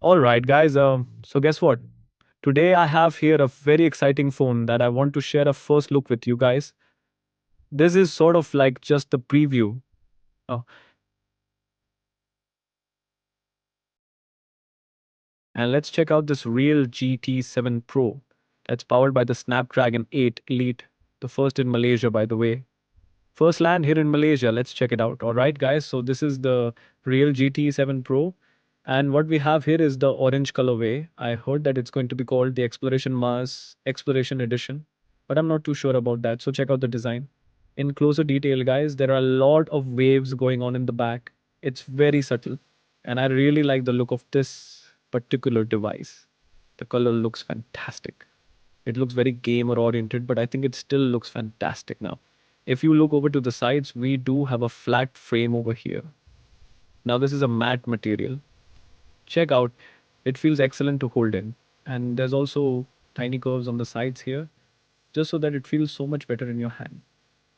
All right, guys. So guess what? Today I have here a very exciting phone that I want to share a first look with you guys. This is sort of like just a preview. Uh, and let's check out this Real GT7 Pro. That's powered by the Snapdragon 8 Elite, the first in Malaysia, by the way. First land here in Malaysia. Let's check it out. All right, guys. So this is the Real GT7 Pro. And what we have here is the orange colorway. I heard that it's going to be called the Exploration Mars Exploration Edition, but I'm not too sure about that. So check out the design. In closer detail, guys, there are a lot of waves going on in the back. It's very subtle. And I really like the look of this particular device. The color looks fantastic. It looks very gamer oriented, but I think it still looks fantastic now. If you look over to the sides, we do have a flat frame over here. Now this is a matte material. Check out, it feels excellent to hold in. And there's also tiny curves on the sides here, just so that it feels so much better in your hand.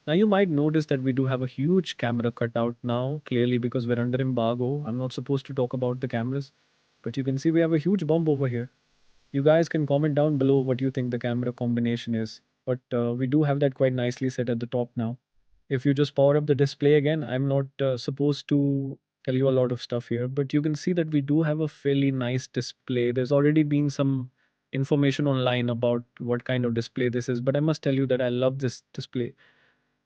Now you might notice that we do have a huge camera cutout now, clearly because we're under embargo. I'm not supposed to talk about the cameras, but you can see we have a huge bump over here. You guys can comment down below what you think the camera combination is, but we do have that quite nicely set at the top now. If you just power up the display again, I'm not supposed to tell you a lot of stuff here, but you can see that we do have a fairly nice display. There's already been some information online about what kind of display this is, but I must tell you that I love this display.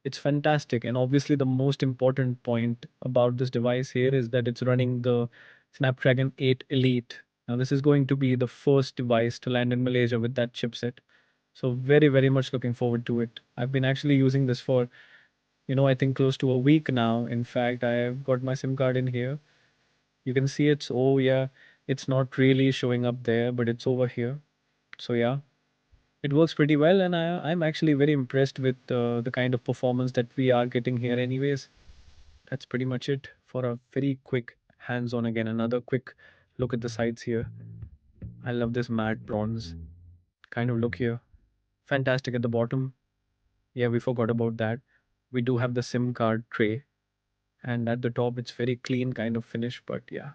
It's fantastic. And obviously, the most important point about this device here is that it's running the Snapdragon 8 Elite. Now, this is going to be the first device to land in Malaysia with that chipset. So, very, very much looking forward to it. I've been actually using this for, I think close to a week now. In fact, I've got my SIM card in here. You can see it's, oh, yeah, it's not really showing up there, but it's over here. So, yeah, it works pretty well, and I'm actually very impressed with the kind of performance that we are getting here anyways. That's pretty much it for a very quick hands-on. Again, another quick look at the sides here. I love this matte bronze kind of look here. Fantastic at the bottom. Yeah, we forgot about that. We do have the SIM card tray, and at the top it's very clean kind of finish, but yeah.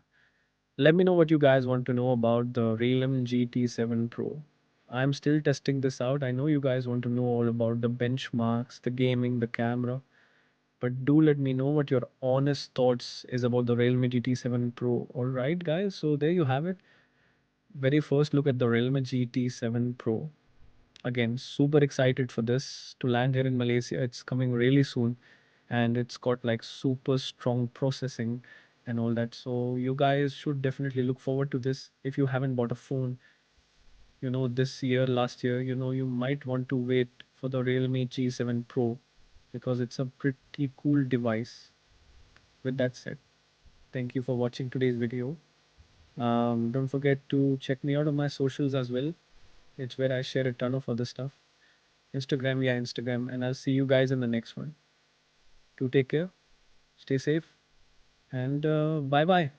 Let me know what you guys want to know about the Realme GT7 Pro. I'm still testing this out. I know you guys want to know all about the benchmarks, the gaming, the camera, but do let me know what your honest thoughts is about the Realme GT7 Pro. All right, guys. So there you have it. Very first look at the Realme GT7 Pro. Again, super excited for this to land here in Malaysia. It's coming really soon, and it's got like super strong processing and all that. So you guys should definitely look forward to this. If you haven't bought a phone, this year, last year, you might want to wait for the Realme G7 Pro because it's a pretty cool device. With that said, thank you for watching today's video. Don't forget to check me out on my socials as well. It's where I share a ton of other stuff. Instagram, yeah, Instagram. And I'll see you guys in the next one. Do take care, stay safe, and bye bye.